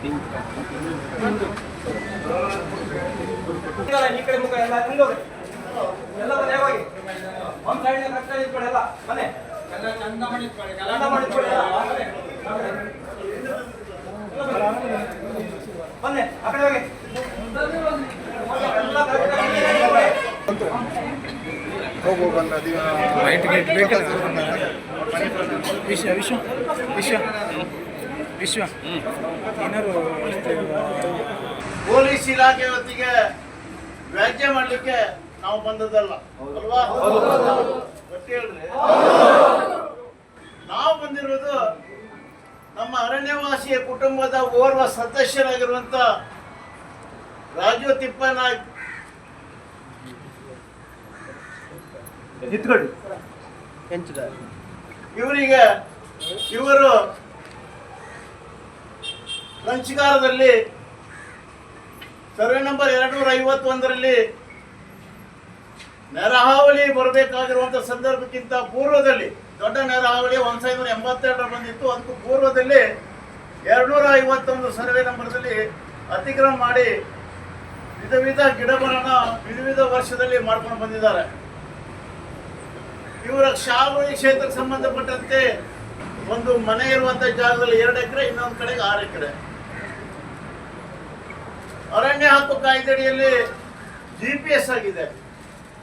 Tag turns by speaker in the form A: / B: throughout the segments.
A: ಈ ಕಡೆ ಮುಖ ಎಲ್ಲ ಹಿಂದೋಗ್ರಿ, ಎಲ್ಲ ಮನೆ ಹೋಗಿ ಒಂದು ಸೈಡ್ ಕಷ್ಟ ಇಟ್ಕೊಳ್ಳಿ, ಎಲ್ಲ ಮನೆ ಎಲ್ಲ ಚಂದ ಮಾಡಿಟ್ಕೊಳ್ಳಿ, ಚಂದ ಮಾಡಿಟ್ಕೊಳ್ಳಿ, ಬನ್ನಿ ಆ ಕಡೆ ಹೋಗಿ ಎಲ್ಲ
B: ವಿಶ್ವ ವಿಶ್ವ ವಿಶ್ವ ವಿಶ್ವ ಏನಾರು
C: ಪೊಲೀಸ್ ಇಲಾಖೆ ಹೊತ್ತಿಗೆ ವ್ಯಾಜ್ಯ ಮಾಡಲಿಕ್ಕೆ ನಾವು ಬಂದದ್ದಲ್ಲ ಅಲ್ವಾ? ಗೊತ್ತೇ ಹೇಳ್ರಿ, ನಾವು ಬಂದಿರೋದು ನಮ್ಮ ಅರಣ್ಯವಾಸಿಯ ಕುಟುಂಬದ ಓರ್ವ ಸದಸ್ಯರಾಗಿರುವಂತ ರಾಜು ತಿಪ್ಪನಾಯ್ಕ್ ಇವರಿಗೆ ಇವರು ಲಂಚಗಾರದಲ್ಲಿ ಸರ್ವೆ ನಂಬರ್ 251ರಲ್ಲಿ ನೆರಹಾವಳಿ ಬರಬೇಕಾಗಿರುವಂಥ ಸಂದರ್ಭಕ್ಕಿಂತ ಪೂರ್ವದಲ್ಲಿ, ದೊಡ್ಡ ನೆರಹಾವಳಿ 1982 ಬಂದಿತ್ತು, ಅದಕ್ಕೂ ಪೂರ್ವದಲ್ಲಿ 251 ಸರ್ವೆ ನಂಬರ್ದಲ್ಲಿ ಅತಿಕ್ರಮಣ ಮಾಡಿ ವಿಧ ಗಿಡಮರನ ವಿವಿಧ ವರ್ಷದಲ್ಲಿ ಮಾಡ್ಕೊಂಡು ಬಂದಿದ್ದಾರೆ. ಇವರ ಶಾವಳಿ ಕ್ಷೇತ್ರಕ್ಕೆ ಸಂಬಂಧಪಟ್ಟಂತೆ ಒಂದು ಮನೆ ಇರುವಂತ ಜಾಗದಲ್ಲಿ 2 ಎಕರೆ, ಇನ್ನೊಂದು ಕಡೆಗೆ 6 ಎಕರೆ. ಅರಣ್ಯ ಹಕ್ಕು ಕಾಯ್ದೆಡಿಯಲ್ಲಿ GPS ಆಗಿದೆ.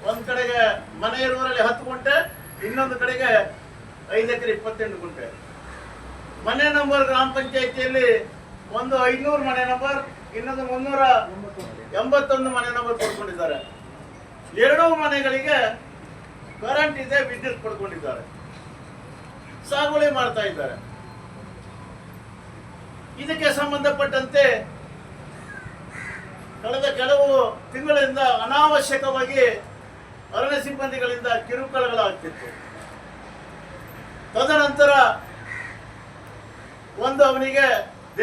C: ಒಂದ್ ಕಡೆಗೆ ಮನೆ ಇರುವವರಲ್ಲಿ 10 ಗುಂಟೆ, ಇನ್ನೊಂದು ಕಡೆಗೆ 5 ಎಕರೆ 28 ಗುಂಟೆ. ಮನೆ ನಂಬರ್ ಗ್ರಾಮ ಪಂಚಾಯಿತಿಯಲ್ಲಿ ಒಂದು 500 ಮನೆ ನಂಬರ್, ಇನ್ನೊಂದು 381 ಮನೆ ನಂಬರ್ ಕೊಡ್ಕೊಂಡಿದ್ದಾರೆ. 2 ಮನೆಗಳಿಗೆ ಕರೆಂಟ್ ಇದೆ, ವಿದ್ಯುತ್ ಪಡ್ಕೊಂಡಿದ್ದಾರೆ, ಸಾಗುವಳಿ ಮಾಡ್ತಾ ಇದ್ದಾರೆ. ಇದಕ್ಕೆ ಸಂಬಂಧಪಟ್ಟಂತೆ ಕಳೆದ ಕೆಲವು ತಿಂಗಳಿಂದ ಅನಾವಶ್ಯಕವಾಗಿ ಅರಣ್ಯ ಸಿಬ್ಬಂದಿಗಳಿಂದ ಕಿರುಕುಳಗಳಾಗ್ತಿತ್ತು. ತದನಂತರ ಒಂದು ಅವನಿಗೆ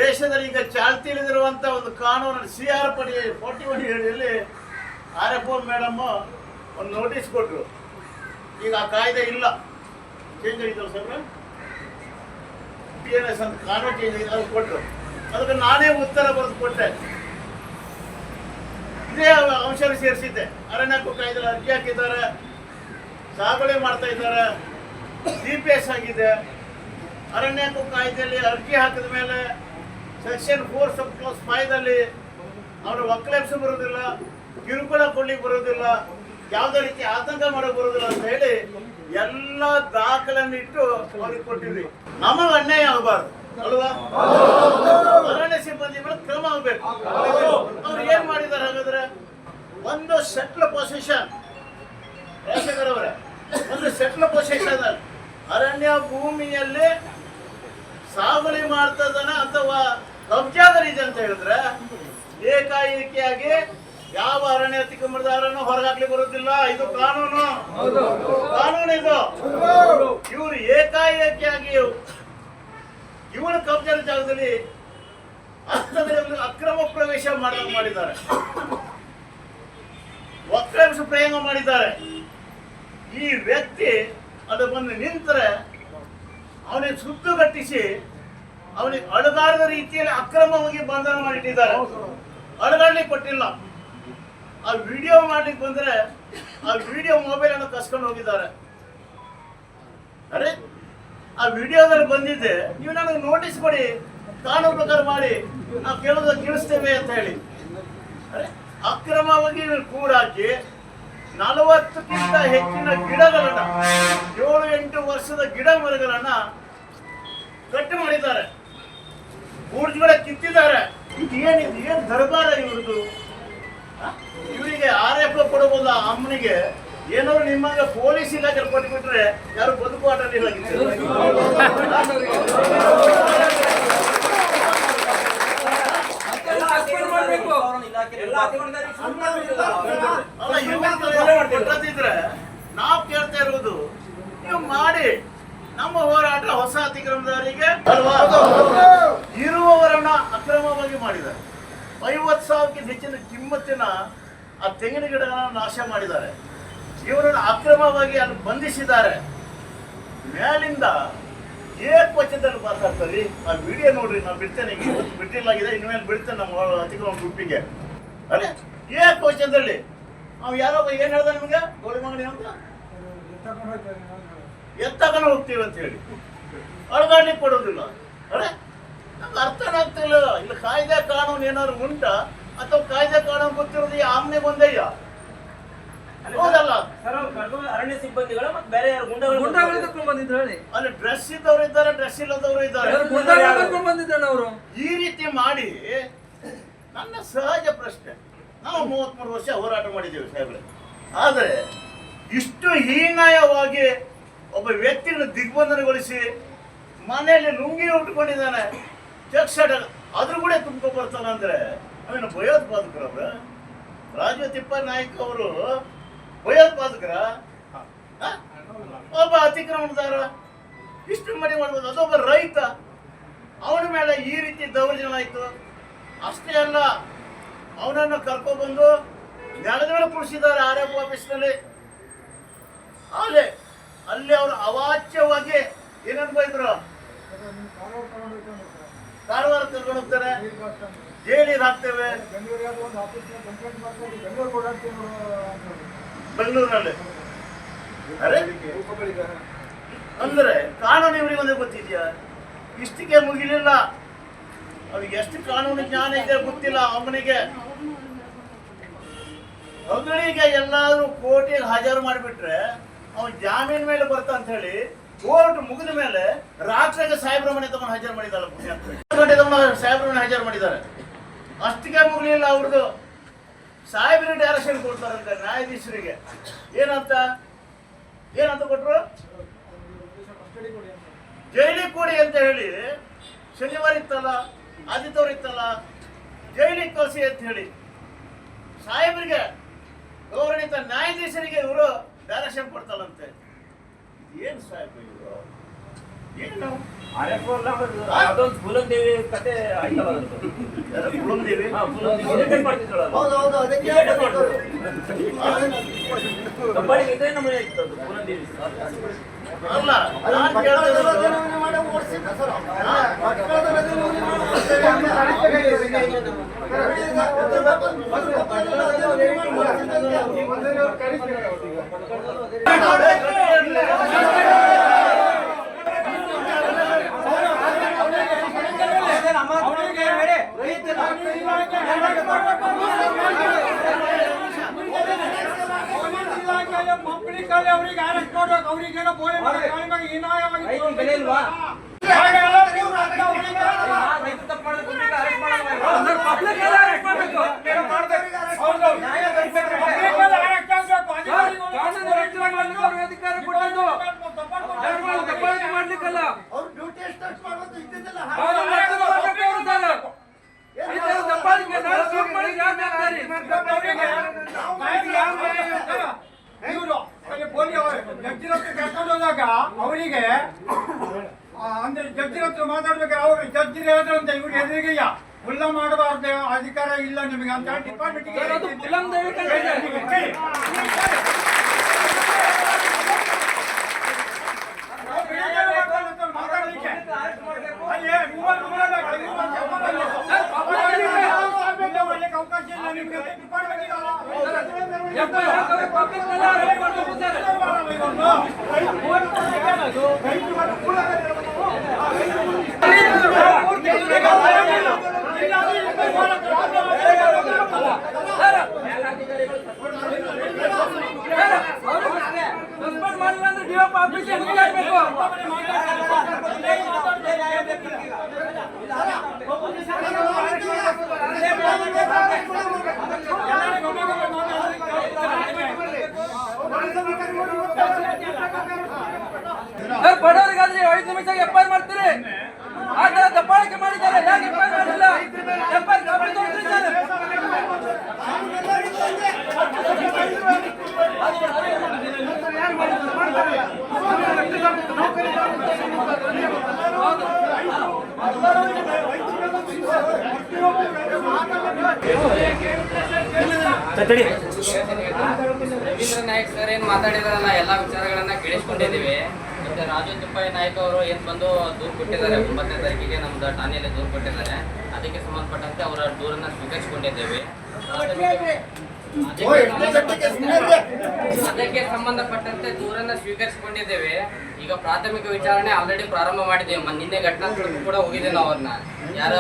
C: ದೇಶದಲ್ಲಿ ಈಗ ಚಾಲ್ತಿಯಲ್ಲಿರುವಂತ ಒಂದು ಕಾನೂನು CR 41 ಅಡಿಯಲ್ಲಿ RFO ಮೇಡಮ್ ಒಂದು ನೋಟಿಸ್ ಕೊಟ್ಟರು. ಈಗ ಆ ಕಾಯ್ದೆ ಇಲ್ಲ, ಚೇಂಜ್ ಆಗಿದ್ದಲ್ಲ ಸರ್, PNS ಅಂತ ಕಾನೂನು ಚೇಂಜ್ ಆಗಿದೆ, ಅದು ಕೊಟ್ಟರು. ಅದಕ್ಕೆ ನಾನೇ ಉತ್ತರ ಬರೆದು ಕೊಟ್ಟೆ. ಇದೇ ಅಂಶ ಸೇರಿಸಿದ್ದೆ. ಅರಣ್ಯ ಹಕ್ಕು ಕಾಯ್ದೆ ಅರ್ಜಿ ಹಾಕಿದ್ದಾರೆ, ಸಾಗುವಳಿ ಮಾಡ್ತಾ ಇದ್ದಾರೆ, GPS ಆಗಿದೆ. ಅರಣ್ಯ ಹಕ್ಕು ಕಾಯ್ದೆಯಲ್ಲಿ ಅರ್ಜಿ ಹಾಕಿದ ಮೇಲೆ ಸೆಕ್ಷನ್ 4 ಸಬ್ ಕ್ಲಾಸ್ 5ದಲ್ಲಿ ಅವನು ಒಕ್ಕಲೆಬ್ಸ ಬರೋದಿಲ್ಲ, ಕಿರುಕುಳ ಕೊಡ್ಲಿಕ್ಕೆ ಬರೋದಿಲ್ಲ, ಯಾವುದೇ ರೀತಿ ಆತಂಕ ಮಾಡಕ್ ಬರೋದಿಲ್ಲ ಅಂತ ಹೇಳಿ ಎಲ್ಲ ದಾಖಲೆಯನ್ನು ಇಟ್ಟು ಅವ್ರಿಗೆ ಕೊಟ್ಟಿದ್ವಿ. ನಮಗೆ ಅನ್ಯಾಯ ಆಗಬಾರ್ದು ಅಲ್ವಾ? ಅರಣ್ಯ ಸಿಬ್ಬಂದಿಗಳು ಕ್ರಮ ಆಗಬೇಕು. ಅವ್ರು ಏನ್ ಮಾಡಿದ್ದಾರೆ ಹಾಗಾದ್ರೆ? ಒಂದು ಸೆಟ್ಲ್ ಪೊಸಿಷನ್, ರಾಜಶೇಖರ್ ಒಂದು ಸೆಟ್ಲ್ ಪೊಸಿಷನ್ ಅರಣ್ಯ ಭೂಮಿಯಲ್ಲಿ ಸಾಗುವಳಿ ಮಾಡ್ತಾ ಇದ್ದಾನೆ ಅಥವಾ ಕಬ್ಜಾದಲ್ಲಿದೆ ಅಂತ ಹೇಳಿದ್ರೆ ಏಕಾಏಕಿಯಾಗಿ ಯಾವ ಅರಣ್ಯ ಅತಿಕ್ರಮಣದಾರನ್ನು ಹೊರಗಾಕ್ಲಿಕ್ಕೆ ಬರುವುದಿಲ್ಲ. ಇದು ಕಾನೂನು, ಕಾನೂನು ಇದು. ಇವರು ಏಕಾಏಕಿಯಾಗಿ ಇವರ ಕಬ್ಜಾದ ಜಾಗದಲ್ಲಿ ಅಕ್ರಮ ಪ್ರವೇಶ ಮಾಡಿದ್ದಾರೆ, ಒಕ್ಕಲೆಬ್ಸ ಪ್ರಯೋಗ ಮಾಡಿದ್ದಾರೆ. ಈ ವ್ಯಕ್ತಿ ಅದು ಬಂದು ನಿಂತರೆ ಅವನಿಗೆ ಸುತ್ತುಗಟ್ಟಿಸಿ ಅವನಿಗೆ ಅಳುಗಾರದ ರೀತಿಯಲ್ಲಿ ಅಕ್ರಮವಾಗಿ ಬಂಧನ ಮಾಡಿಟ್ಟಿದ್ದಾರೆ. ಅಳುಗಾಡ್ಲಿಕ್ಕೆ ಕೊಟ್ಟಿಲ್ಲ. ಆ ವಿಡಿಯೋ ಮಾಡ್ಲಿಕ್ಕೆ ಬಂದ್ರೆ ಆ ವಿಡಿಯೋ ಮೊಬೈಲ್ ಅನ್ನು ಕಸ್ಕೊಂಡು ಹೋಗಿದ್ದಾರೆ. ಅರೆ, ಆ ವಿಡಿಯೋದಲ್ಲಿ ಬಂದಿದ್ದೆ, ನೀವು ನನಗೆ ನೋಟಿಸ್ ಕೊಡಿ, ಕಾನೂನು ಪ್ರಕಾರ ಮಾಡಿ, ನಾವು ಕೇಳೋದಕ್ಕೆ ಕೇಳಿಸ್ತೇವೆ ಅಂತ ಹೇಳಿ. ಅರೆ, ಅಕ್ರಮವಾಗಿ ಕೂಡಾಕಿ 40ಕ್ಕಿಂತ ಹೆಚ್ಚಿನ ಗಿಡಗಳನ್ನ, 7-8 ವರ್ಷದ ಗಿಡ ಮರಗಳನ್ನ ಕಟ್ ಮಾಡಿದ್ದಾರೆ, ಬೂರ್ಜ್ಗಳ ಕಿತ್ತಿದ್ದಾರೆ. ಇದೇನಿದು, ಏನ್ ದರ್ಬಾರ ಇವ್ರದ್ದು? ಇವರಿಗೆ RFO ಕೊಡಬಹುದ ಅಮ್ಮನಿಗೆ? ಏನಾದ್ರು ನಿಮ್ಮಂಗ ಪೊಲೀಸ್ ಇಲಾಖೆ ಕೊಟ್ಟುಬಿಟ್ರೆ ಯಾರು ಬದುಕು ಆಟ ಇಲ್ಲಾಗಿತ್ತು. ನಾವು ಕೇಳ್ತಾ ಇರುವುದು, ನೀವು ಮಾಡಿ ನಮ್ಮ ಹೋರಾಟ ಹೊಸ ಅತಿಕ್ರಮದಾರಿಗೆ ಅಲ್ವಾ? ಇರುವವರನ್ನ ಅಕ್ರಮವಾಗಿ ಮಾಡಿದ್ದಾರೆ. 50,000ಕ್ಕಿಂತ ಹೆಚ್ಚಿನ ಕಿಮ್ಮತ್ತಿನ ಆ ತೆಂಗಿನ ಗಿಡಗಳನ್ನು ನಾಶ ಮಾಡಿದ್ದಾರೆ. ಇವರನ್ನು ಅಕ್ರಮವಾಗಿ ಅಲ್ಲಿ ಬಂಧಿಸಿದ್ದಾರೆ. ಮೇಲಿಂದ ಏಕವಚನದಲ್ಲಿ ಮಾತಾಡ್ತಾರೆ. ಆ ವಿಡಿಯೋ ನೋಡ್ರಿ, ನಾನು ಬಿಡ್ತೇನೆ, ಈಗ ಇವತ್ತು ಬಿಟ್ಟಿಲ್ಲಾಗಿದೆ, ಇನ್ಮೇಲೆ ಬಿಡ್ತೇನೆ ನಮ್ಮ ಅತಿಕ್ರಮಣ ಗುಂಪಿಗೆ. ಅದೇ ಏಕವಚನದಲ್ಲಿ ಅವ್ ಯಾರೋ ಏನ್ ಹೇಳ್ದ ನಿಮ್ಗೆ, ಗೋಳಿ ಮಗನಿ ಅಂತ ಎತ್ತಕೊಂಡು ಹೋಗ್ತೀವಿ ಅಂತ ಹೇಳಿ ಅಳಗಾಡ್ಲಿಕ್ಕೆ ಕೊಡೋದಿಲ್ಲ. ಅರೆ ನಮ್ಗೆ ಅರ್ಥನೇ ಆಗ್ತಿಲ್ಲ. ಇಲ್ಲಿ ಕಾಯ್ದೆ ಕಾನೂನು ಏನಾದ್ರು ಉಂಟಾ ಅಥವಾ ಕಾಯ್ದೆ ಕಾನೂನು ಗೊತ್ತಿರೋದು ಆಮ್ನೆ ಬಂದಯ್ಯ ಹೌದಲ್ಲ?
A: ಅರಣ್ಯ ಸಿಬ್ಬಂದಿಗಳು ಮತ್ತೆ ಬೇರೆ ಯಾರು ಗುಂಡಗಳು ಕರ್ಕೊಂಡು ಬಂದಿದ್ರು ಹೇಳಿ.
C: ಅಲ್ಲಿ ಡ್ರೆಸ್ ಇದ್ದವರು ಇದ್ದಾರೆ, ಡ್ರೆಸ್ ಇಲ್ಲದವರು ಇದ್ದಾರೆ.
A: ಕರ್ಕೊಂಡು ಬಂದಿದ್ದಾನೆ ಅವರು.
C: ಈ ರೀತಿ ಮಾಡಿ ನನ್ನ ಸಹಜ ಪ್ರಶ್ನೆ, ನಾವು 33 ವರ್ಷ ಹೋರಾಟ ಮಾಡಿದ್ದೇವೆ ಸಾಹೇಬ್ರೆ, ಆದರೆ ಇಷ್ಟು ಹೀನಾಯವಾಗಿ ಒಬ್ಬ ವ್ಯಕ್ತಿಯನ್ನು ದಿಗ್ಬಂಧನಗೊಳಿಸಿ ಮನೆಯಲ್ಲಿ ಲುಂಗಿ ಉಟ್ಕೊಂಡಿದ್ದಾನೆ, ಚೆಕ್ ಅದ್ರ ಕೂಡ ತುಂಬ್ಕೊ ಬರ್ತಾನೆ ಅಂದ್ರೆ ಅವನು ಭಯೋತ್ಪಾದಕರವ್ರ? ರಾಜು ತಿಪ್ಪನಾಯ್ಕ ಅವರು ಭಯೋತ್ಪಾದಕರ? ಒಬ್ಬ ಅತಿಕ್ರಮಣದಾರ ಇಷ್ಟು ಮಡಿ ಮಾಡ್ಬೋದು. ಅದೊಬ್ಬ ರೈತ, ಅವನ ಮೇಲೆ ಈ ರೀತಿ ದೌರ್ಜನ್ಯ ಆಯ್ತು. ಅಷ್ಟೇ ಅಲ್ಲ, ಅವನನ್ನು ಕರ್ಕೊಬಂದು ನೆಲದ ಮೇಲೆ ಕುಡಿಸಿದ್ದಾರೆ ಆರ್.ಎಫ್ ಆಫೀಸ್ನಲ್ಲಿ. ಅಲ್ಲಿ ಅವರು ಅವಾಚ್ಯವಾಗಿ ಏನಂತ ಬೈದ್ರು, ಕಾರವಾರ ಕರ್ಕೊಂಡು ಹೋಗ್ತಾರೆ, ಜೈಲಿಗೆ ಹಾಕ್ತೇವೆ ಬೆಂಗಳೂರಿನಲ್ಲಿ. ಅರೆ ಅಂದ್ರೆ ಕಾನೂನು ಇವರಿಗೆ ಒಂದೇ ಗೊತ್ತಿದ್ಯಾ? ಇಷ್ಟಕ್ಕೆ ಮುಗಿಲಿಲ್ಲ. ಅವ್ರಿಗೆ ಎಷ್ಟು ಕಾನೂನು ಜ್ಞಾನ ಇದೆ ಗೊತ್ತಿಲ್ಲ. ಅವನಿಗೆ ಎಲ್ಲಾದ್ರೂ ಕೋರ್ಟಿಗೆ ಹಾಜರು ಮಾಡಿಬಿಟ್ರೆ ಅವನು ಜಾಮೀನ್ ಮೇಲೆ ಬರ್ತಾ ಅಂತ ಹೇಳಿ ಕೋರ್ಟ್ ಮುಗಿದ ಮೇಲೆ ರಾತ್ರಿಗೆ ಸಾಹೇಬ್ರ ಮನೆ ತಗೊಂಡು ಹಾಜರು ಮಾಡಿದ್ದಾರೆ. ಸಾಹೇಬ್ರ ಮನೆ ಹಾಜರು ಮಾಡಿದ್ದಾರೆ. ಅಷ್ಟಿಗೆ ಮುಗಿಲಿಲ್ಲ ಅವ್ರದ್ದು. ಸಾಹೇಬ್ರಿಗೆ ಡೈರೆಕ್ಷನ್ ಕೊಡ್ತಾರಂತೆ ನ್ಯಾಯಾಧೀಶರಿಗೆ. ಏನಂತ ಕೊಟ್ರು? ಜೈಲಿಗೆ ಕೊಡಿ ಅಂತ ಹೇಳಿ. ಶನಿವಾರ ಇತ್ತಲ್ಲ, ಆದಿತ್ಯವಾರ ಇತ್ತಲ್ಲ, ಜೈಲಿಗೆ ಕಳಿಸಿ ಅಂತ ಹೇಳಿ ಸಾಹೇಬರಿಗೆ, ಗೌರವಿತ ನ್ಯಾಯಾಧೀಶರಿಗೆ ಇವರು ಡೈರೆಕ್ಷನ್ ಕೊಡ್ತಾರಂತೆ. ಏನು ಸಾಹೇಬ್ ಇವರು? ಏನು
A: ದೇವಿ ಕತೆ
C: ದೇವಿ ಅಲ್ಲ, ನಾನು
D: ಅವರಿಗೆ ಅರೆಸ್ಟ್ ಮಾಡ್ಬೇಕು. ಅವ್ರಿಗೇನೋ ಬೋಳಿ ಬೆಲೆ ಇಲ್ವಾ? ಮಾಡ್ಲಿಕ್ಕಲ್ಲ ಕರ್ಕೊಂಡು ಹೋದಾಗ ಅವರಿಗೆ ಅಂದ್ರೆ ಜಡ್ಜಿರ ಹತ್ರ ಮಾತಾಡ್ಬೇಕಾದ್ರೆ ಅವ್ರು ಜಡ್ಜಿರ ಹೇಳ್ತಾರಂತೆ ಇವ್ರು ಎದುರಿಗೆಯ ಉಲ್ಲ ಮಾಡಬಾರ್ದು, ಅಧಿಕಾರ ಇಲ್ಲ ನಿಮಗೆ ಅಂತ ಡಿಪಾರ್ಟ್ಮೆಂಟ್ಗೆ ಮಾತಾಡಲಿಕ್ಕೆ ಅವಕಾಶ ಇಲ್ಲ ನಿಮ್ಗೆ
A: ಬಡವರಿಗಾದ್ರೆ 5 ನಿಮಿಷ ಎಫ್ಐಆರ್ ಮಾಡ್ತೀರಿ. ಆ ತರ ದಬ್ಬಾಳಿಕೆ ಮಾಡಿದ್ದಾರೆ, ಯಾಕೆ ಎಫ್ಐಆರ್ ಮಾಡಿಲ್ಲ? ಎಫ್ಐಆರ್ ಕಾಪಿ ತೋರಿಸಿದ್ದಾರೆ.
E: ರವೀಂದ್ರ ನಾಯಕ್ ಸರ್ ಏನು ಮಾತಾಡಿದಾರಲ್ಲ, ಎಲ್ಲ ವಿಚಾರಗಳನ್ನ ಕೇಳಿಸ್ಕೊಂಡಿದ್ದೀವಿ. ಮತ್ತೆ ರಾಜು ತಿಪ್ಪಾಯಿ ನಾಯ್ಕ ಅವರು ಏನು ಬಂದು ದೂರು ಕೊಟ್ಟಿದ್ದಾರೆ 9ನೇ ತಾರೀಕಿಗೆ ನಮ್ದು ಠಾಣೆಯಲ್ಲಿ ದೂರು ಕೊಟ್ಟಿದ್ದಾರೆ. ಅದಕ್ಕೆ ಸಂಬಂಧಪಟ್ಟಂತೆ ಅವರ ದೂರನ್ನು ಸ್ವೀಕರಿಸಿಕೊಂಡಿದ್ದೇವೆ. ಅದಕ್ಕೆ ಸಂಬಂಧಪಟ್ಟಂತೆ ದೂರನ್ನ ಸ್ವೀಕರಿಸಿಕೊಂಡಿದ್ದೇವೆ. ಈಗ ಪ್ರಾಥಮಿಕ ವಿಚಾರಣೆ ಆಲ್ರೆಡಿ ಪ್ರಾರಂಭ ಮಾಡಿದ್ದೇವೆ. ನಿನ್ನೆ ಘಟನಾ ಸ್ಥಳಕ್ಕೂ ಕೂಡ ಹೋಗಿದ್ದೇವೆ ನಾವು. ಅವ್ರನ್ನ ಯಾರ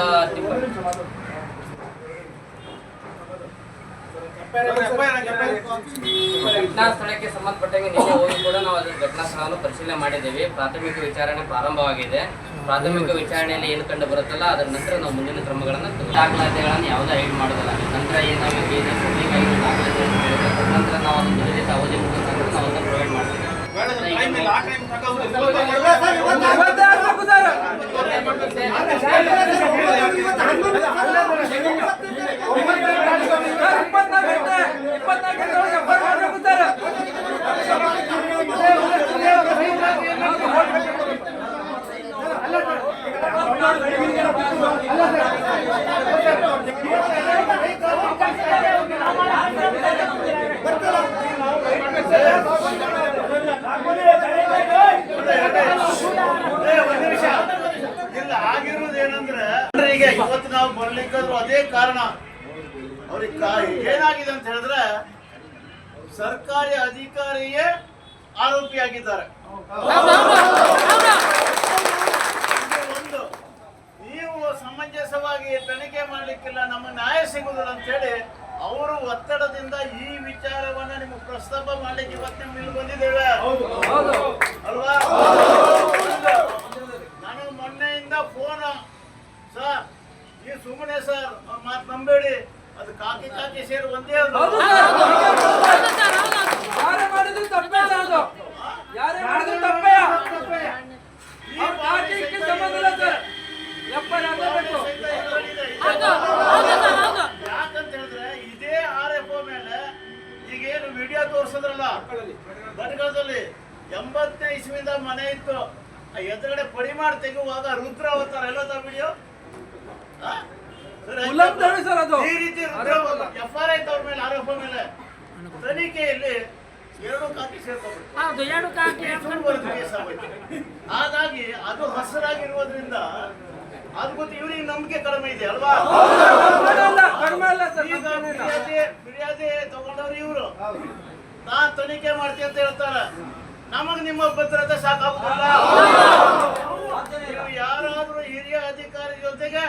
E: ಘಟನಾ ಸ್ಥಳಕ್ಕೆ ಸಂಬಂಧಪಟ್ಟಂಗೆ ನಿನ್ನೆ ಹೋಗಿ ಕೂಡ ನಾವು ಅದರ ಘಟನಾ ಸ್ಥಳವನ್ನು ಪರಿಶೀಲನೆ ಮಾಡಿದ್ದೇವೆ. ಪ್ರಾಥಮಿಕ ವಿಚಾರಣೆ ಪ್ರಾರಂಭವಾಗಿದೆ. ಪ್ರಾಥಮಿಕ ವಿಚಾರಣೆಯಲ್ಲಿ ಏನು ಕಂಡು ಬರುತ್ತಲ್ಲ ಅದರ ನಂತರ ನಾವು ಮುಂದಿನ ಕ್ರಮಗಳನ್ನು ದಾಖಲಾತಿಗಳನ್ನು ಯಾವುದೇ ಹೈಡ್ ಮಾಡೋದಿಲ್ಲ. ನಂತರ ಏನಾಗಬೇಕು ನಂತರ ನಾವು ಒಂದು ನಿಗದಿತ ಅವಧಿ ಮುಖಾಂತರ ನಾವು ಅದನ್ನು ಪ್ರೊವೈಡ್ ಮಾಡ್ತೀವಿ.
C: ಇಲ್ಲ ಆಗಿರುವುದು ಏನಂದ್ರೆ ಈಗ ಇವತ್ತು ನಾವು ಬರ್ಲಿಕ್ಕಾದ್ರು ಅದೇ ಕಾರಣ. ಅವ್ರಿಗೆ ಏನಾಗಿದೆ ಅಂತ ಹೇಳಿದ್ರೆ ಸರ್ಕಾರಿ ಅಧಿಕಾರಿಯೇ ಆರೋಪಿಯಾಗಿದ್ದಾರೆ. ಒಂದು ನೀವು ಸಮಂಜಸವಾಗಿ ತನಿಖೆ ಮಾಡ್ಲಿಕ್ಕಿಲ್ಲ, ನಮಗೆ ನ್ಯಾಯ ಸಿಗುದಿಲ್ಲ ಅಂತ ಹೇಳಿ ಅವರು ಒತ್ತಡದಿಂದ ಈ ವಿಚಾರವನ್ನ ನಿಮಗೆ ಪ್ರಸ್ತಾಪ ಮಾಡ್ಲಿಕ್ಕೆ ಇವತ್ತು ನಿಮ್ಮ ಇಲ್ಲಿ ಬಂದಿದ್ದೇವೆ ಅಲ್ವಾ? ನಾನು ಮೊನ್ನೆಯಿಂದ ಫೋನ್ ಸರ್ ನೀವು ಸುಮ್ಮನೆ ಸರ್ ಮಾತು ನಂಬೇಡಿ, ಅದು ಕಾಕಿ ಸೇರಿ ಒಂದೇ ಯಾಕಂತ ಹೇಳಿದ್ರೆ ಇದೇ RFO ಮೇಲೆ ಈಗೇನು ವಿಡಿಯೋ ತೋರಿಸಿದ್ರಲ್ಲ ಬಟ್ಗಾಲದಲ್ಲಿ 80ನೇ ಇಸ್ವಿಯಿಂದ ಮನೆ ಇತ್ತು, ಎದುರುಗಡೆ ಪಡಿಮಾಡ್ ತೆಗುವಾಗ ರುದ್ರ ಅವತಾರ ಎಲ್ಲ ವಿಡಿಯೋ ಈ ರೀತಿ FR ಆಯ್ತು ಅವ್ರ ಮೇಲೆ RFO ಮೇಲೆ. ತನಿಖೆಯಲ್ಲಿ 2 ಕಾಕಿ ಸೇರ್ಕೊಂಡು ಹಾಗಾಗಿ ಅದು ಹಸರಾಗಿರುವುದರಿಂದ ಅದು ಗೊತ್ತು ಇವ್ರಿಗೆ ನಂಬಿಕೆ ಕಡಿಮೆ ಇದೆ ಅಲ್ವಾ? ಫಿರ್ಯಾದಿ ತಗೊಂಡವ್ರು ಇವರು ನಾನ್ ತನಿಖೆ ಮಾಡ್ತೀನಿ ಅಂತ ಹೇಳ್ತಾರೆ. ನಮಗ್ ನಿಮ್ಮ ಭದ್ರತೆ ಸಾಕಾಗುದಿಲ್ಲ. ನೀವು ಯಾರಾದ್ರೂ ಹಿರಿಯ ಅಧಿಕಾರಿ ಜೊತೆಗೆ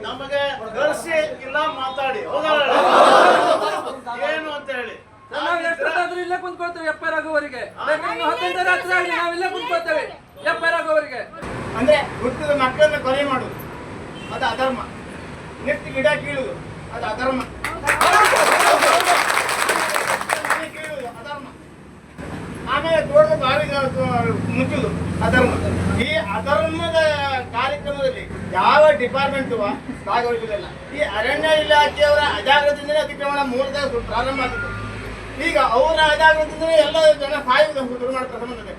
C: ನಮಗೆ ಕಳಿಸಿ ಇಲ್ಲ ಮಾತಾಡಿ ಏನು ಅಂತ ಹೇಳಿ
A: ಇಲ್ಲೇ ಕುಂತ್ಕೊಳ್ತೇವೆ FIR ಆಗುವವರೆಗೆ. 15 ರಾತ್ರಿ ಆಗಲಿ ನಾವಿಲ್ಲೇ ಕುಂತ್ಕೊಳ್ತೇವೆ FIR ಆಗುವವರೆಗೆ.
D: ಅಂದ್ರೆ ಹುಟ್ಟಿದ ಮಕ್ಕಳನ್ನ ಕೊಲೆ ಮಾಡುದು ಅದು ಅಧರ್ಮ, ನೆತ್ತಿ ಗಿಡ ಕೀಳುದು ಅದು ಅಧರ್ಮ, ಕೀಳುದು ಅಧರ್ಮ, ಆಮೇಲೆ ತೋಟದ ಬಾವಿ ಮುಚ್ಚುದು ಅಧರ್ಮ. ಈ ಅಧರ್ಮದ ಕಾರ್ಯಕ್ರಮದಲ್ಲಿ ಯಾವ ಡಿಪಾರ್ಟ್ಮೆಂಟ್ ಭಾಗವಹಿಸುವುದಿಲ್ಲ. ಈ ಅರಣ್ಯ ಇಲಾಖೆಯವರ ಅಜಾಗ್ರತೆಯಿಂದಲೇ ಅತಿಕ್ರಮಣ ಮೂಲತಃ ಪ್ರಾರಂಭ ಆಗಿತ್ತು. ಈಗ ಅವರ ಅಜಾಗ್ರತೆಯಿಂದಲೇ ಎಲ್ಲ ಜನ ಸಾಯುವುದು ಶುರು ಮಾಡ್ತಾರೆ ಸಂಬಂಧಕ್ಕೆ.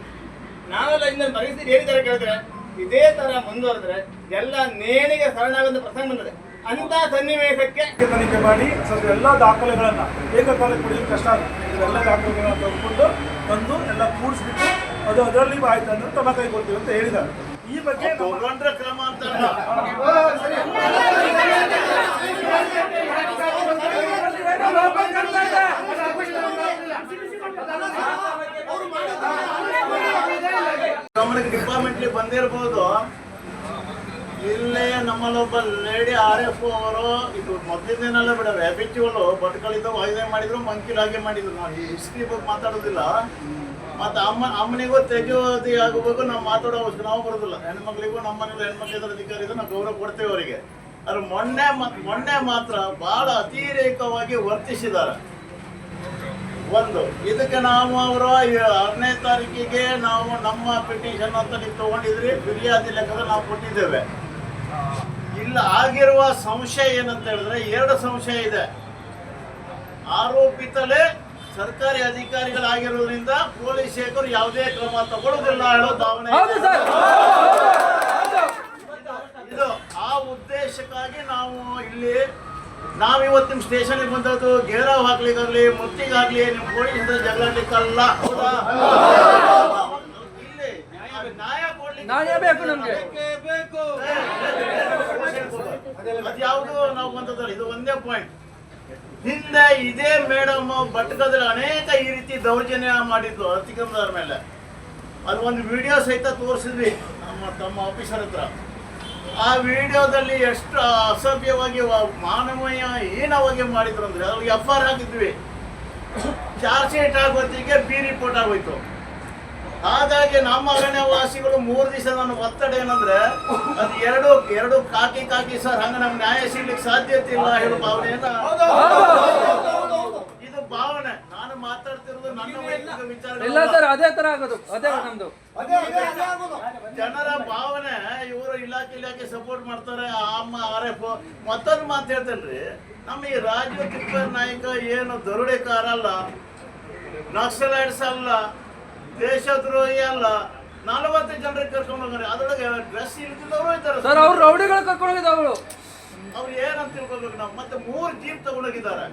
D: ನಾವೆಲ್ಲ ಇನ್ನು ಪರಿಸ್ಥಿತಿ ಹೇಳಿದರೆ ಕೇಳಿದ್ರೆ ಇದೇ ತರ ಮುಂದುವರೆದ್ರೆ ಎಲ್ಲ ನೇಣಿಗೆ ಶರಣಾಗುವಂತ ಪ್ರಸಂಗ ಬಂದಿದೆ. ಅಂತ ಸನ್ನಿವೇಶಕ್ಕೆ
B: ತನಿಖೆ ಮಾಡಿ ಸ್ವಲ್ಪ ಎಲ್ಲ ದಾಖಲೆಗಳನ್ನ ಏಕಕಾಲಕ್ಕೆ ಪಡೆಯಲು ಕಷ್ಟ ಆಗುತ್ತೆ. ಇದೆಲ್ಲ ದಾಖಲೆಗಳನ್ನ ತೆಗೆದುಕೊಂಡು ತಂದು ಎಲ್ಲ ಕೂಡಿಸ್ಬಿಟ್ಟು ಅದು ಅದರಲ್ಲಿ ಆಯ್ತು ಅಂದ್ರೆ ಕ್ರಮ ಕೈಗೊಳ್ತೀವಿ ಅಂತ ಹೇಳಿದ್ದಾರೆ. ಈ ಬಗ್ಗೆ
C: ತಗೊಂಡ್ರೆ ಕ್ರಮ ಅಂತ ಗಮನಕ್ಕೆ ಡಿಪಾರ್ಟ್ಮೆಂಟ್ಲಿ ಬಂದಿರಬಹುದು. ಇಲ್ಲೇ ನಮ್ಮಲ್ಲೊಬ್ಬ ಲೇಡಿ RFO ಅವರು ಇದು ಮೊದಲಿಂದೇನೆಲ್ಲ ಬಿಡ ಹ್ಯಾಬಿಚುವಲ್ ಬಟ್ಗಳಿದ್ದಾವೆ ಐದೇ ಮಾಡಿದ್ರು ಮಂಕಿಲ್ ಹಾಗೆ ಮಾಡಿದ್ರು. ನಾವು ಈ ಹಿಸ್ಟ್ರಿ ಬಗ್ಗೆ ಮಾತಾಡೋದಿಲ್ಲ. ಮತ್ತು ಅಮ್ಮನಿಗೂ ತೆಗೆಯೋದಿ ಆಗಬೇಕು ನಾವು ಮಾತಾಡೋ ಅವಶ್ಯಕ ನಾವು ಬರೋದಿಲ್ಲ. ಹೆಣ್ಮಕ್ಳಿಗೂ ನಮ್ಮ ಮನೇಲಿ ಹೆಣ್ಮಕ್ಳಿದ್ರ ಅಧಿಕಾರಿ ಇದ್ರೆ ನಾವು ಗೌರವ ಕೊಡ್ತೇವೆ ಅವರಿಗೆ. ಅವ್ರು ಮೊನ್ನೆ ಮಾತ್ರ ಬಹಳ ಅತಿರೇಕವಾಗಿ ವರ್ತಿಸಿದ್ದಾರೆ. ಒಂದು ಇದಕ್ಕೆ ನಾವು ಅವರು 6ನೇ ತಾರೀಕಿಗೆ ನಾವು ನಮ್ಮ ಪಿಟಿಷನ್ ಅಂತ ನೀವು ತಗೊಂಡಿದ್ರಿ, ಫಿರ್ಯಾದಿ ಲೆಕ್ಕದಲ್ಲಿ ನಾವು ಕೊಟ್ಟಿದ್ದೇವೆ. ಇಲ್ಲ ಆಗಿರುವ ಸಂಶಯ ಏನಂತ ಹೇಳಿದ್ರೆ 2 ಸಂಶಯ ಇದೆ. ಆರೋಪಿತಲೇ ಸರ್ಕಾರಿ ಅಧಿಕಾರಿಗಳಾಗಿರೋದ್ರಿಂದ ಪೊಲೀಸ್ ಶಾಖರು ಯಾವುದೇ ಕ್ರಮ ತಗೊಳ್ಳೋದಿಲ್ಲ ಹೇಳೋ ಭಾವನೆ ಇದು. ಆ ಉದ್ದೇಶಕ್ಕಾಗಿ ನಾವು ಇಲ್ಲಿ ನಾವಿವತ್ತು ನಿಮ್ಮ ಸ್ಟೇಷನ್ಗೆ ಬಂದದ್ದು ಗೇರಾವ್ ಹಾಕ್ಲಿಕ್ಕಾಗಲಿ ಮುತ್ತಿಗಾಗ್ಲಿ ನಿಮ್ಮ ಪೊಲೀಸ್ ಜಗಳಾಡ್ಲಿಕ್ಕಲ್ಲ. ಹೌದಾ? ಇಲ್ಲಿ
A: ನಾನೇ ಬೇಕು ನಮ್ಗೆ ಬೇಕು.
C: ಅದ್ಯಾವುದು ನಾವು ಬಂದದಲ್ಲ, ಇದು ಒಂದೇ ಪಾಯಿಂಟ್. ಹಿಂದೆ ಇದೇ ಮೇಡಮ್ ಭಟ್ಕದಲ್ಲಿ ಅನೇಕ ಈ ರೀತಿ ದೌರ್ಜನ್ಯ ಮಾಡಿದ್ದು ಅತಿಕ್ರಮದವ್ರ ಮೇಲೆ. ಅದು ಒಂದು ವಿಡಿಯೋ ಸಹಿತ ತೋರಿಸಿದ್ವಿ ತಮ್ಮ ಆಫೀಸರ್ ಹತ್ರ. ಆ ವಿಡಿಯೋದಲ್ಲಿ ಎಷ್ಟು ಅಸಭ್ಯವಾಗಿ ಮಾನವೀಯ ಹೀನವಾಗಿ ಮಾಡಿದ್ರು ಅಂದ್ರೆ ಅವ್ರಿಗೆ FR ಹಾಕಿದ್ವಿ. ಚಾರ್ಜ್ ಶೀಟ್ ಆಗೋತ್ತಿಗೆ ಬಿ ರಿಪೋರ್ಟ್ ಆಗೋಯ್ತು. ಹಾಗಾಗಿ ನಮ್ಮ ಅರಣ್ಯವಾಸಿಗಳು 3 ದಿವಸ ನನ್ನ ಒತ್ತಡ ಏನಂದ್ರೆ ಅದು ಎರಡು ಕಾಕಿ ಸರ್, ಹಂಗ ನಮ್ಗೆ ನ್ಯಾಯ ಸಿಗ್ಲಿಕ್ಕೆ ಸಾಧ್ಯತೆ ಇಲ್ಲ ಹೇಳೋ ಭಾವನೆಯನ್ನ, ಇದು ಭಾವನೆ. ನಾನು ಮಾತಾಡ್ತಿರೋದು ನನ್ನ ವೈಯಕ್ತಿಕ
A: ಇಲ್ಲ
C: ವಿಚಾರ.
A: ಸರ್, ಅದೇ ತರ ಆಗೋದು, ಅದೇ ನಮ್ದು
C: ಜನರ ಭಾವನೆ. ಇವರು ಇಲಾಖೆ ಸಪೋರ್ಟ್ ಮಾಡ್ತಾರೆ, RF. ಮತ್ತೊಂದು ಮಾತು ಹೇಳ್ತೇನ್ರಿ, ನಮ್ಮ ಈ ರಾಜೀವ್ ತಿಪ್ಪೇಸ್ವಾಮಿ ನಾಯಕ ಏನು ದರೋಡೆಕಾರ ಅಲ್ಲ, ನಕ್ಸಲೈಟ್ಸ್ ಅಲ್ಲ, ದೇಶದ್ರೋಹಿ ಅಲ್ಲ. 40 ಜನರಿಗೆ ಕರ್ಕೊಂಡು ಹೋಗ್ತಾರೆ. ಅದರೊಳಗೆ ಡ್ರೆಸ್ ಇಲ್ದಿದ್ದವರು ಇದ್ದಾರೆ
A: ಸರ್. ಅವ್ರು ರೌಡಿಗಳು ಕರ್ಕೊಂಡು ಹೋಗಿದ್ದವಳು.
C: ಅವ್ರು ಏನಂತ ತಿಳ್ಕೊಬೇಕು ನಾವು. ಮತ್ತೆ 3 ಜೀಪ್ ತಗೊಂಡೋಗಿದ್ದಾರೆ.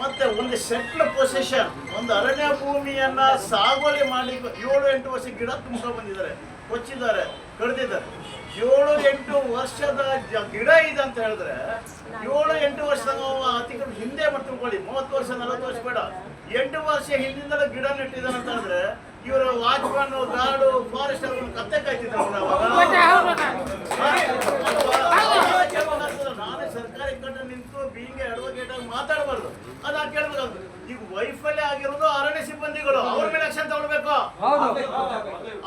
C: ಮತ್ತೆ ಒಂದು ಸೆಟ್ಲ್ ಪೊಸಿಷನ್, ಒಂದು ಅರಣ್ಯ ಭೂಮಿಯನ್ನ ಸಾಗುವಳಿ ಮಾಡಿ 7-8 ವರ್ಷ ಗಿಡ ತುಂಬ್ಕೊಂಡು ಬಂದಿದ್ದಾರೆ, ಕೊಚ್ಚಿದ್ದಾರೆ, ಕಡ್ದಿದ್ದಾರೆ. 7-8 ವರ್ಷದ ಗಿಡ ಇದೆ ಅಂತ ಹೇಳಿದ್ರೆ 7-8 ವರ್ಷದ ಅತಿಕ್ರಮ ಹಿಂದೆ ಮಾಡಿ ತಿಳ್ಕೊಳ್ಳಿ. 30 ವರ್ಷ 40 ವರ್ಷ ಬೇಡ, 8 ವರ್ಷ ಹಿಂದಿಂದಲೇ ಗಿಡ ನೆಟ್ಟಿದ್ದಾನೆ ಅಂತ ಹೇಳಿದ್ರೆ ಇವರು ವಾಚ್ಮನ್, ಗಾರ್ಡು, ಫಾರೆಸ್ಟ್ ಅವ್ರನ್ನ ಕತ್ತೆ ಕಾಯ್ತಿದ್ರು. ನಾನೇ ಸರ್ಕಾರಿ ಕಟ್ಟ ನಿಂತು ಬೀಂಗ್ ಅಡ್ವೊಕೇಟ್ ಆಗಿ ಮಾತಾಡಬಾರ್ದು, ಅದ ಕೇಳ್ಬೇಕಾಗ್ತದೆ. ಈಗ ವೈಫಲ್ಯ ಆಗಿರೋದು ಅರಣ್ಯ ಸಿಬ್ಬಂದಿಗಳು, ಅವ್ರ ಮೇಲೆ ಆಕ್ಷನ್ ತಗೊಳ್ಬೇಕು,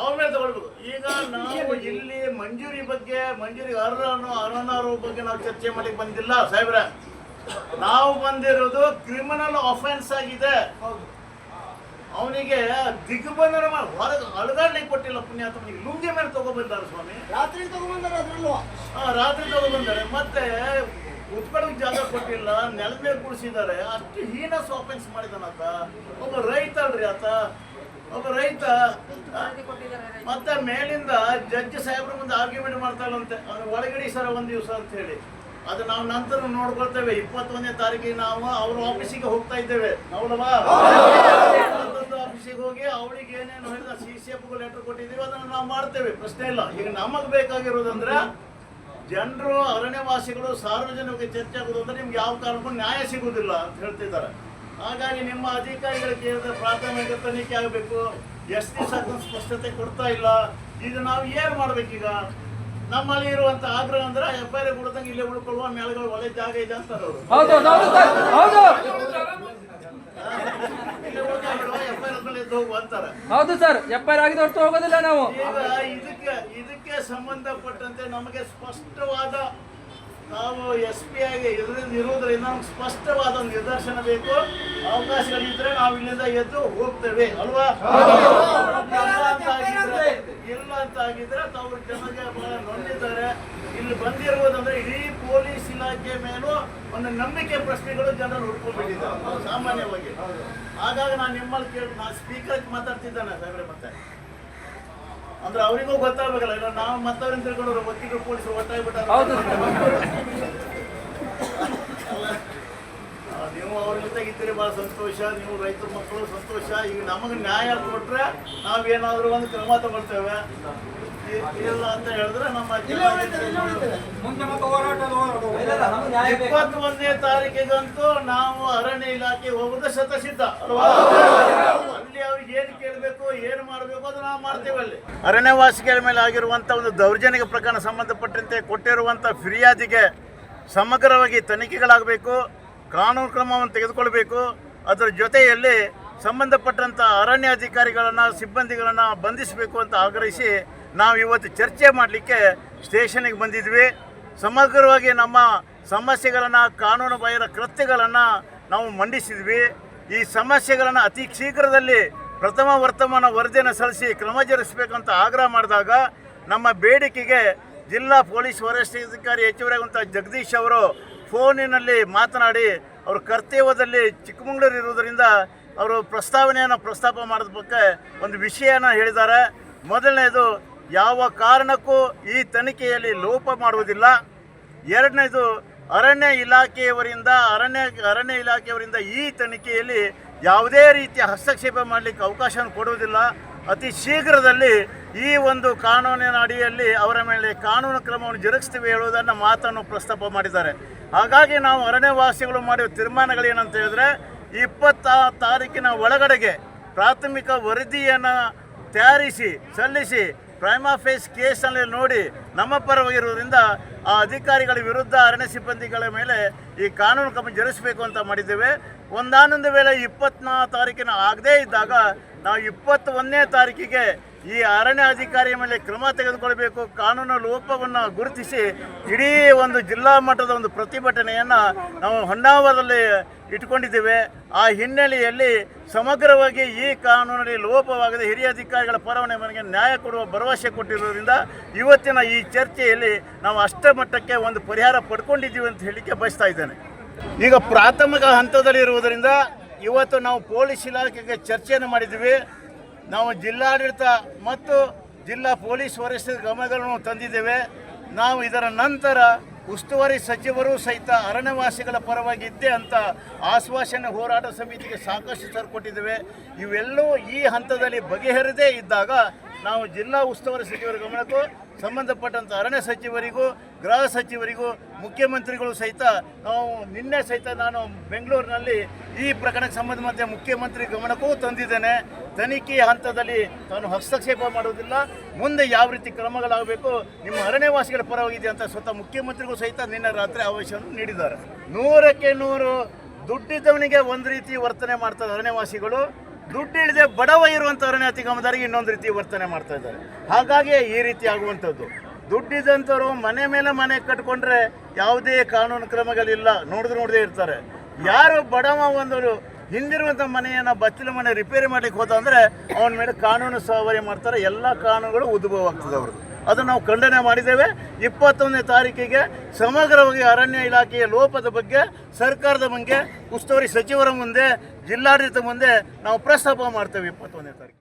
C: ಅವ್ರ ಮೇಲೆ ತಗೊಳ್ಬೇಕು. ಈಗ ನಾವು ಇಲ್ಲಿ ಮಂಜೂರಿ ಬಗ್ಗೆ, ಮಂಜೂರಿ ಅರಣ್ಯರ ಬಗ್ಗೆ ನಾವು ಚರ್ಚೆ ಮಾಡ್ಲಿಕ್ಕೆ ಬಂದಿಲ್ಲ ಸಾಹೇಬ್ರೆ. ನಾವು ಬಂದಿರೋದು ಕ್ರಿಮಿನಲ್ ಅಫೆನ್ಸ್ ಆಗಿದೆ. ಅವನಿಗೆ ದಿಗ್ಬಂಧನ ಹೊರಗೆ ಅಳಗಾಡ್ಲಿಕ್ಕೆ ಕೊಟ್ಟಿಲ್ಲ ಪುಣ್ಯಾತ್ಮನಿಗೆ. ಲುಂಗಿ ಮೇಲೆ ತಗೊಬಂದಾರೆ ಸ್ವಾಮಿ, ರಾತ್ರಿ ತಗೊಬಂದಾರೆ. ಮತ್ತೆ ಉತ್ಕೊಳ್ಳೋಕೆ ಜಾಗ ಕೊಟ್ಟಿಲ್ಲ, ನೆಲದ ಮೇಲೆ ಕುಡಿಸಿದ್ದಾರೆ. ಅಷ್ಟು ಹೀನಸ್ ಅಫೆನ್ಸ್ ಮಾಡಿದಾನಂತ. ಒಬ್ಬ ರೈತ ಅಲ್ರಿ ಆತ, ಒಬ್ಬ ರೈತ. ಮತ್ತೆ ಮೇಲಿಂದ ಜಡ್ಜ್ ಸಾಹೇಬ್ರ ಮುಂದೆ ಆರ್ಗ್ಯುಮೆಂಟ್ ಮಾಡ್ತಾರಂತೆ, ಅವ್ನು ಒಳಗಡೆ ಸರ 1 ದಿವಸ ಅಂತ ಹೇಳಿ. ಅದು ನಾವು ನಂತರ ನೋಡ್ಕೊಳ್ತೇವೆ. 21ನೇ ತಾರೀಕಿಗೆ ನಾವು ಅವ್ರ ಆಫೀಸಿಗೆ ಹೋಗ್ತಾ ಇದ್ದೇವೆ. ಹೌದವಾ? ಆಫೀಸಿಗೆ ಹೋಗಿ ಅವಳಿಗೆ ಏನೇನು ಹೇಳಿದ CCFಗೂ ಲೆಟರ್ ಕೊಟ್ಟಿದ್ದೀವಿ, ಅದನ್ನು ನಾವು ಮಾಡ್ತೇವೆ, ಪ್ರಶ್ನೆ ಇಲ್ಲ. ಈಗ ನಮಗೆ ಬೇಕಾಗಿರೋದಂದ್ರೆ ಜನರು, ಅರಣ್ಯವಾಸಿಗಳು, ಸಾರ್ವಜನಿಕ ಚರ್ಚೆ ಆಗೋದು ಅಂದ್ರೆ ನಿಮ್ಗೆ ಯಾವ ಕಾರಣಕ್ಕೂ ನ್ಯಾಯ ಸಿಗುವುದಿಲ್ಲ ಅಂತ ಹೇಳ್ತಿದ್ದಾರೆ. ಹಾಗಾಗಿ ನಿಮ್ಮ ಅಧಿಕಾರಿಗಳಿಗೆ ಕೇಳಿದ್ರೆ ಪ್ರಾಥಮಿಕ ತನಿಖೆ ಆಗಬೇಕು. ಎಷ್ಟು ದಿವಸ ಸ್ಪಷ್ಟತೆ ಕೊಡ್ತಾ ಇಲ್ಲ. ಈಗ ನಾವು ಏನು ಮಾಡ್ಬೇಕೀಗ? ನಮ್ಮಲ್ಲಿ ಇರುವಂತ ಆಗ್ರಹ ಅಂದ್ರೆ FIR ಕೊಡ್ದಂಗೆ ಇಲ್ಲೇ ಉಳ್ಕೊಳ್ಳುವ, ಮೇಳಗಳು ಒಳ್ಳೆ ಜಾಗ ಇದೆ ಅಂತಾರೆ ಅವರು.
A: ಹೌದು ಸರ್, FIR ಆಗಿದೆ ಹೊರತು ಹೋಗೋದಿಲ್ಲ ನಾವು.
C: ಈಗ ಇದಕ್ಕೆ ಸಂಬಂಧಪಟ್ಟಂತೆ ನಮಗೆ ಸ್ಪಷ್ಟವಾದ, ನಾವು SP ಆಗಿ ಇರುವುದರಿಂದ ನಮ್ಗೆ ಸ್ಪಷ್ಟವಾದ ಒಂದು ನಿದರ್ಶನ ಬೇಕು. ಅವಕಾಶಗಳಿದ್ರೆ ನಾವು ಇಲ್ಲಿಂದ ಎದ್ದು ಹೋಗ್ತೇವೆ ಅಲ್ವಾ? ಇಲ್ಲ ಅಂತ ಆಗಿದ್ರೆ ಅವ್ರ ಜನಗೆ ಬಹಳ ನೊಂದಿದ್ದಾರೆ. ಇಲ್ಲಿ ಬಂದಿರುವುದಂದ್ರೆ ಇಡೀ ಪೊಲೀಸ್ ಇಲಾಖೆ ಮೇಲೂ ಒಂದು ನಂಬಿಕೆ ಪ್ರಶ್ನೆಗಳು ಜನರು ಹುಡ್ಕೊಂಡ್ಬಿಟ್ಟಿದ್ದಾರೆ ಸಾಮಾನ್ಯವಾಗಿ. ಹಾಗಾಗಿ ನಾನು ನಿಮ್ಮಲ್ಲಿ ನಾನು ಸ್ಪೀಕರ್ ಮಾತಾಡ್ತಿದ್ದಾನೆ ಸಾಹೇಬ್ರೆ. ಮತ್ತೆ ಅಂದ್ರೆ ಅವರಿಗೂ ಗೊತ್ತಾಗಬೇಕಲ್ಲ, ಇಲ್ಲ ನಾವು ಮತ್ತವ್ರನ್ನ ತಿಳ್ಕೊಂಡ್ರು ವಕೀಲರು ಪೊಲೀಸರು ಒಟ್ಟಾಗ್ಬಿಟ್ಟಾರೆ. ನೀವು ಅವ್ರ ಜೊತೆಗೆ ಇದ್ದೀರಿ, ಭಾಳ ಸಂತೋಷ. ನೀವು ರೈತರ ಮಕ್ಕಳು, ಸಂತೋಷ. ಈಗ ನಮಗೆ ನ್ಯಾಯ ಕೊಟ್ರೆ ನಾವೇನಾದ್ರೂ ಒಂದು ಕ್ರಮ ತಗೊಳ್ತೇವೆ. ಇಲ್ಲ ಅಂತ ಹೇಳಿದ್ರೆ ನಮ್ಮ 21ನೇ ತಾರೀಕಿಗಂತೂ ನಾವು ಅರಣ್ಯ ಇಲಾಖೆ ಹೋಗೋದು ಶತಸಿದ್ಧ ಅಲ್ವಾ? ಅಲ್ಲಿ ಅವ್ರಿಗೆ ಏನು ಕೇಳಬೇಕು, ಏನು ಮಾಡಬೇಕು ಅದು ನಾವು ಮಾಡ್ತೇವೆ. ಅಲ್ಲಿ ಅರಣ್ಯವಾಸಿಗಳ ಮೇಲೆ ಆಗಿರುವಂಥ ಒಂದು ದೌರ್ಜನ್ಯ ಪ್ರಕರಣ ಸಂಬಂಧಪಟ್ಟಂತೆ ಕೊಟ್ಟಿರುವಂಥ ಫಿರ್ಯಾದಿಗೆ ಸಮಗ್ರವಾಗಿ ತನಿಖೆಗಳಾಗಬೇಕು, ಕಾನೂನು ಕ್ರಮವನ್ನು ತೆಗೆದುಕೊಳ್ಬೇಕು. ಅದರ ಜೊತೆಯಲ್ಲಿ ಸಂಬಂಧಪಟ್ಟಂಥ ಅರಣ್ಯ ಅಧಿಕಾರಿಗಳನ್ನು, ಸಿಬ್ಬಂದಿಗಳನ್ನು ಬಂಧಿಸಬೇಕು ಅಂತ ಆಗ್ರಹಿಸಿ ನಾವು ಇವತ್ತು ಚರ್ಚೆ ಮಾಡಲಿಕ್ಕೆ ಸ್ಟೇಷನಿಗೆ ಬಂದಿದ್ವಿ. ಸಮಗ್ರವಾಗಿ ನಮ್ಮ ಸಮಸ್ಯೆಗಳನ್ನು, ಕಾನೂನು ಬಾಹಿರ ಕೃತ್ಯಗಳನ್ನು ನಾವು ಮಂಡಿಸಿದ್ವಿ. ಈ ಸಮಸ್ಯೆಗಳನ್ನು ಅತಿ ಶೀಘ್ರದಲ್ಲಿ ಪ್ರಥಮ ವರ್ತಮಾನ ವರದಿಯನ್ನು ಸಲ್ಲಿಸಿ ಕ್ರಮ ಜರುಗಿಸಬೇಕಂತ ಆಗ್ರಹ ಮಾಡಿದಾಗ ನಮ್ಮ ಬೇಡಿಕೆಗೆ ಜಿಲ್ಲಾ ಪೊಲೀಸ್ ವರಿಷ್ಠಾಧಿಕಾರಿ ಹೆಚ್ಚುವರಿಯಾಗುವಂಥ ಜಗದೀಶ್ ಅವರು ಫೋನಿನಲ್ಲಿ ಮಾತನಾಡಿ ಅವರು ಕರ್ತವ್ಯದಲ್ಲಿ ಚಿಕ್ಕಮಗಳೂರು ಇರುವುದರಿಂದ ಅವರು ಪ್ರಸ್ತಾಪ ಮಾಡೋದ ಬಗ್ಗೆ ಒಂದು ವಿಷಯನ ಹೇಳಿದ್ದಾರೆ. ಮೊದಲನೇದು, ಯಾವ ಕಾರಣಕ್ಕೂ ಈ ತನಿಖೆಯಲ್ಲಿ ಲೋಪ ಮಾಡುವುದಿಲ್ಲ. ಎರಡನೇದು, ಅರಣ್ಯ ಇಲಾಖೆಯವರಿಂದ ಈ ತನಿಖೆಯಲ್ಲಿ ಯಾವುದೇ ರೀತಿಯ ಹಸ್ತಕ್ಷೇಪ ಮಾಡಲಿಕ್ಕೆ ಅವಕಾಶ ಕೊಡುವುದಿಲ್ಲ. ಅತಿ ಶೀಘ್ರದಲ್ಲಿ ಈ ಒಂದು ಕಾನೂನಿನ ಅಡಿಯಲ್ಲಿ ಅವರ ಮೇಲೆ ಕಾನೂನು ಕ್ರಮವನ್ನು ಜರುಗಿಸ್ತೀವಿ ಹೇಳುವುದನ್ನು ಮಾತನ್ನು ಪ್ರಸ್ತಾಪ ಮಾಡಿದ್ದಾರೆ. ಹಾಗಾಗಿ ನಾವು ಅರಣ್ಯವಾಸಿಗಳು ಮಾಡಿದ ತೀರ್ಮಾನಗಳೇನಂತ ಹೇಳಿದ್ರೆ 20 ತಾರೀಕಿನ ಒಳಗಡೆಗೆ ಪ್ರಾಥಮಿಕ ವರದಿಯನ್ನು ತಯಾರಿಸಿ ಸಲ್ಲಿಸಿ ಪ್ರೈಮಾ ಫೇಸ್ ಕೇಸಲ್ಲಿ ನೋಡಿ ನಮ್ಮ ಪರವಾಗಿರುವುದರಿಂದ ಆ ಅಧಿಕಾರಿಗಳ ವಿರುದ್ಧ ಅರಣ್ಯ ಸಿಬ್ಬಂದಿಗಳ ಮೇಲೆ ಈ ಕಾನೂನು ಕ್ರಮ ಜರುಗಿಸಬೇಕು ಅಂತ ಮಾಡಿದ್ದೇವೆ. ಒಂದಾನೊಂದು ವೇಳೆ 24 ತಾರೀಕಿನ ಆಗದೇ ಇದ್ದಾಗ ನಾವು 21ನೇ ತಾರೀಕಿಗೆ ಈ ಅರಣ್ಯ ಅಧಿಕಾರಿಯ ಮೇಲೆ ಕ್ರಮ ತೆಗೆದುಕೊಳ್ಬೇಕು, ಕಾನೂನು ಲೋಪವನ್ನು ಗುರುತಿಸಿ ಇಡೀ ಒಂದು ಜಿಲ್ಲಾ ಮಟ್ಟದ ಒಂದು ಪ್ರತಿಭಟನೆಯನ್ನು ನಾವು ಹೊನ್ನಾವರದಲ್ಲಿ ಇಟ್ಕೊಂಡಿದ್ದೇವೆ. ಆ ಹಿನ್ನೆಲೆಯಲ್ಲಿ ಸಮಗ್ರವಾಗಿ ಈ ಕಾನೂನಲ್ಲಿ ಲೋಪವಾಗದೆ ಹಿರಿಯ ಅಧಿಕಾರಿಗಳ ಪರವಾನಗಿ ಮನೆಗೆ ನ್ಯಾಯ ಕೊಡುವ ಭರವಸೆ ಕೊಟ್ಟಿರೋದ್ರಿಂದ ಇವತ್ತಿನ ಈ ಚರ್ಚೆಯಲ್ಲಿ ನಾವು ಅಷ್ಟಮಟ್ಟಕ್ಕೆ ಒಂದು ಪರಿಹಾರ ಪಡ್ಕೊಂಡಿದ್ದೀವಿ ಅಂತ ಹೇಳಲಿಕ್ಕೆ ಬಯಸ್ತಾ ಇದ್ದೇನೆ. ಈಗ ಪ್ರಾಥಮಿಕ ಹಂತದಲ್ಲಿ ಇರುವುದರಿಂದ ಇವತ್ತು ನಾವು ಪೊಲೀಸ್ ಇಲಾಖೆಗೆ ಚರ್ಚೆಯನ್ನು ಮಾಡಿದ್ದೀವಿ. ನಾವು ಜಿಲ್ಲಾಡಳಿತ ಮತ್ತು ಜಿಲ್ಲಾ ಪೊಲೀಸ್ ವರಿಷ್ಠರ ಗಮನಗಳನ್ನು ತಂದಿದ್ದೇವೆ. ನಾವು ಇದರ ನಂತರ ಉಸ್ತುವಾರಿ ಸಚಿವರು ಸಹಿತ ಅರಣ್ಯವಾಸಿಗಳ ಪರವಾಗಿ ಇದ್ದೆ ಅಂತ ಆಶ್ವಾಸನೆ ಹೋರಾಟ ಸಮಿತಿಗೆ ಸಾಕಷ್ಟು ಸರ್ ಕೊಟ್ಟಿದ್ದೇವೆ. ಇವೆಲ್ಲವೂ ಈ ಹಂತದಲ್ಲಿ ಬಗೆಹರಿದೇ ಇದ್ದಾಗ ನಾವು ಜಿಲ್ಲಾ ಉಸ್ತುವಾರಿ ಸಚಿವರ ಗಮನಕ್ಕೂ ಸಂಬಂಧಪಟ್ಟಂಥ ಅರಣ್ಯ ಸಚಿವರಿಗೂ ಗೃಹ ಸಚಿವರಿಗೂ ಮುಖ್ಯಮಂತ್ರಿಗಳು ಸಹಿತ ನಾವು ನಿನ್ನೆ ಸಹಿತ ನಾನು ಬೆಂಗಳೂರಿನಲ್ಲಿ ಈ ಪ್ರಕರಣಕ್ಕೆ ಸಂಬಂಧಪಟ್ಟ ಮುಖ್ಯಮಂತ್ರಿ ಗಮನಕ್ಕೂ ತಂದಿದ್ದೇನೆ. ತನಿಖೆ ಹಂತದಲ್ಲಿ ತಾನು ಹಸ್ತಕ್ಷೇಪ ಮಾಡುವುದಿಲ್ಲ, ಮುಂದೆ ಯಾವ ರೀತಿ ಕ್ರಮಗಳಾಗಬೇಕು ನಿಮ್ಮ ಅರಣ್ಯವಾಸಿಗಳ ಪರವಾಗಿದೆ ಅಂತ ಸ್ವತಃ ಮುಖ್ಯಮಂತ್ರಿಗಳು ಸಹಿತ ನಿನ್ನೆ ರಾತ್ರಿ ಆದೇಶವನ್ನು ನೀಡಿದ್ದಾರೆ. 100ಕ್ಕೆ 100 ದುಡ್ಡಿದ್ದವನಿಗೆ ಒಂದು ರೀತಿ ವರ್ತನೆ ಮಾಡ್ತಾರೆ ಅರಣ್ಯವಾಸಿಗಳು, ದುಡ್ಡು ಇಳಿದೆ ಬಡವ ಇರುವಂಥ ಅರಣ್ಯ ಅತಿಕ್ರಮದಾರಿಗೆ ಇನ್ನೊಂದು ರೀತಿ ವರ್ತನೆ ಮಾಡ್ತಾ ಇದ್ದಾರೆ. ಹಾಗಾಗಿ ಈ ರೀತಿ ಆಗುವಂಥದ್ದು. ದುಡ್ಡಿದ್ದಂಥವ್ರು ಮನೆ ಮೇಲೆ ಮನೆ ಕಟ್ಕೊಂಡ್ರೆ ಯಾವುದೇ ಕಾನೂನು ಕ್ರಮಗಳಿಲ್ಲ, ನೋಡದೇ ಇರ್ತಾರೆ. ಯಾರು ಬಡವ ಒಂದು ಹಿಂದಿರುವಂಥ ಮನೆಯನ್ನು ಬಚ್ಚಲ ಮನೆ ರಿಪೇರಿ ಮಾಡಲಿಕ್ಕೆ ಹೋದ ಅಂದರೆ ಅವನ ಮೇಲೆ ಕಾನೂನು ಸವಾರಿ ಮಾಡ್ತಾರೆ. ಎಲ್ಲ ಕಾನೂನುಗಳು ಉದ್ಭವವಾಗ್ತದೆ ಅವ್ರದ್ದು. ಅದು ನಾವು ಖಂಡನೆ ಮಾಡಿದ್ದೇವೆ. 21ನೇ ತಾರೀಕಿಗೆ ಸಮಗ್ರವಾಗಿ ಅರಣ್ಯ ಇಲಾಖೆಯ ಲೋಪದ ಬಗ್ಗೆ ಸರ್ಕಾರದ ಬಗ್ಗೆ ಉಸ್ತುವಾರಿ ಸಚಿವರ ಮುಂದೆ ಜಿಲ್ಲಾಡಳಿತ ಮುಂದೆ ನಾವು ಪ್ರಸ್ತಾಪ ಮಾಡ್ತೇವೆ 21ನೇ ತಾರೀಕು.